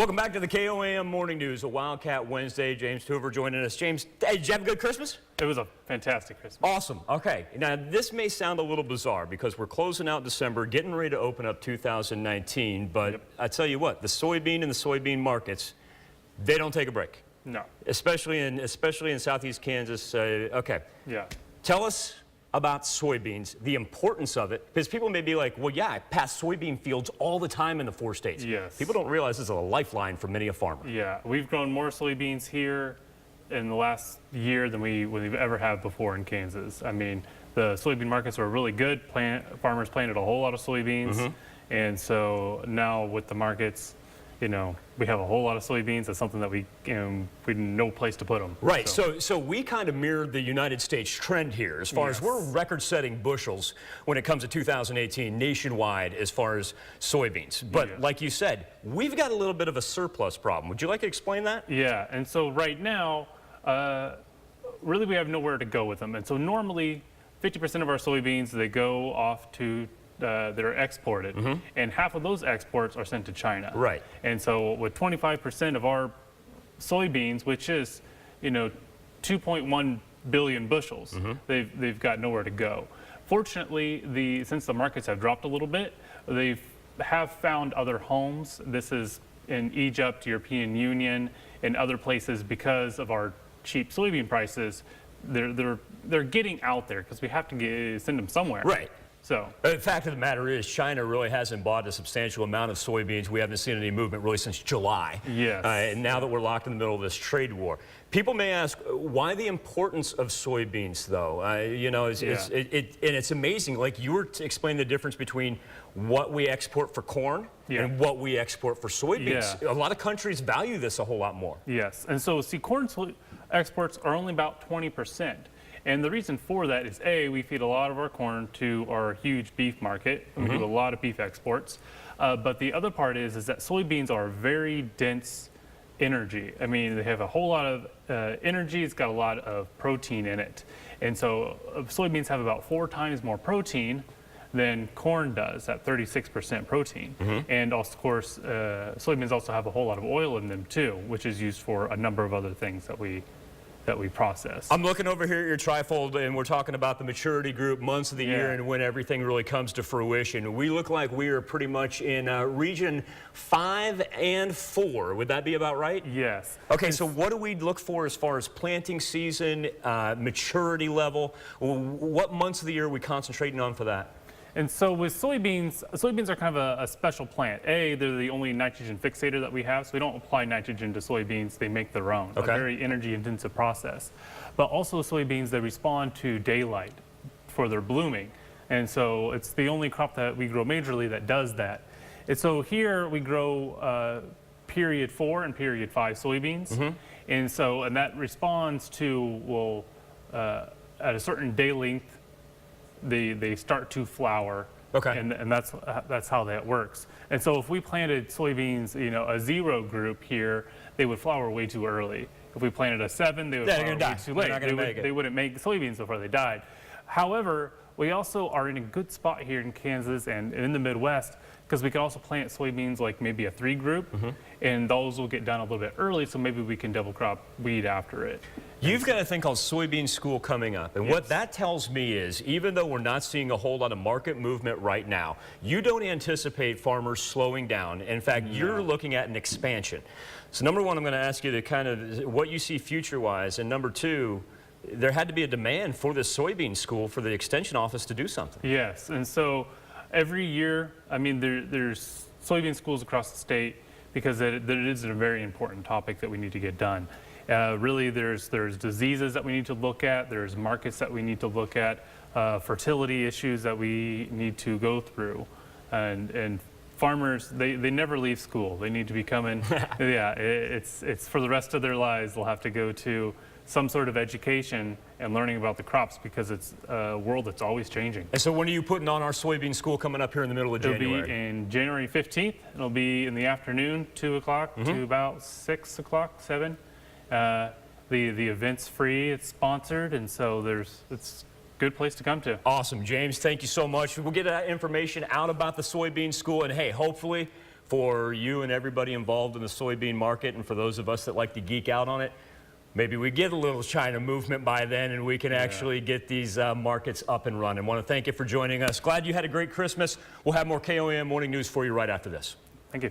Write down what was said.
Welcome back to the KOAM Morning News, a Wildcat Wednesday. James Hoover joining us. James, hey, did you have a good Christmas? It was a fantastic Christmas. Awesome. Okay. Now, this may sound a little bizarre because we're closing out December, getting ready to open up 2019. But Yep. I tell you what, the soybean and the soybean markets, they don't take a break. No. Especially in Southeast Kansas. Okay. Yeah. Tell us about soybeans, the importance of it, because people may be like, well, yeah, I pass soybean fields all the time in the 4 states. Yes. People don't realize this is a lifeline for many a farmer. Yeah. We've grown more soybeans here in the last year than we've ever had before in Kansas. I mean, the soybean markets were really good. Farmers planted a whole lot of soybeans. And so now with the markets, you know, we have a whole lot of soybeans. That's something that we no place to put them. Right. So we kind of mirrored the United States trend here as far as we're record-setting bushels when it comes to 2018 nationwide as far as soybeans. But like you said, we've got a little bit of a surplus problem. Would you like to explain that? Yeah. And so right now, really we have nowhere to go with them. And so normally 50% of our soybeans, they go off to that are exported, and half of those exports are sent to China. Right. And so with 25% of our soybeans, which is, you know, 2.1 billion bushels, they've got nowhere to go. Fortunately, since the markets have dropped a little bit, they have found other homes. This is in Egypt, European Union, and other places because of our cheap soybean prices. They're getting out there because we have to send them somewhere. Right. So the fact of the matter is China really hasn't bought a substantial amount of soybeans. We haven't seen any movement really since July. Yes. And now that we're locked in the middle of this trade war. People may ask, why the importance of soybeans, though? You know, and it's amazing. Like you were explaining the difference between what we export for corn and what we export for soybeans. A lot of countries value this a whole lot more. Yes. And so, see, corn exports are only about 20%. And the reason for that is, A, we feed a lot of our corn to our huge beef market, and we do a lot of beef exports. But the other part is that soybeans are very dense energy. I mean, they have a whole lot of energy. It's got a lot of protein in it. And so soybeans have about 4 times more protein than corn does at 36% protein. And of course, soybeans also have a whole lot of oil in them too, which is used for a number of other things that we process. I'm looking over here at your trifold, and we're talking about the maturity group, months of the year, and when everything really comes to fruition. We look like we are pretty much in region 5 and 4. Would that be about right? Yes. Okay, so what do we look for as far as planting season, maturity level? What months of the year are we concentrating on for that? And so with soybeans are kind of a special plant. A, they're the only nitrogen fixator that we have, so we don't apply nitrogen to soybeans, they make their own. A very energy intensive process. But also soybeans, they respond to daylight for their blooming. And so it's the only crop that we grow majorly that does that. And so here we grow period 4 and period 5 soybeans. And that responds to, well, at a certain day length, they start to flower, and that's how that works. And so if we planted soybeans, you know, a 0 group here, they would flower way too early. If we planted a 7, they would flower way too late. They wouldn't make soybeans before they died. However, we also are in a good spot here in Kansas and in the Midwest because we can also plant soybeans like maybe a 3 group, and those will get done a little bit early, so maybe we can double crop weed after it. You've got a thing called Soybean School coming up, and what that tells me is, even though we're not seeing a whole lot of market movement right now, you don't anticipate farmers slowing down. In fact, you're looking at an expansion. So number one, I'm going to ask you to kind of what you see future-wise, and number two, there had to be a demand for this Soybean School for the Extension Office to do something. Yes, and so every year, I mean, there's soybean schools across the state because it is a very important topic that we need to get done. Really, there's diseases that we need to look at, there's markets that we need to look at, fertility issues that we need to go through, and farmers, they never leave school. They need to be coming. It's for the rest of their lives. They'll have to go to some sort of education and learning about the crops because it's a world that's always changing. And so when are you putting on our Soybean School coming up here in the middle of January? It'll be in January 15th. It'll be in the afternoon, 2 o'clock to about 6 o'clock, 7. The event's free, it's sponsored, and so it's a good place to come to. Awesome. James, thank you so much. We'll get that information out about the Soybean School, and hey, hopefully for you and everybody involved in the soybean market, and for those of us that like to geek out on it, maybe we get a little China movement by then and we can actually get these markets up and running. I want to thank you for joining us. Glad you had a great Christmas. We'll have more KOAM Morning News for you right after this. Thank you.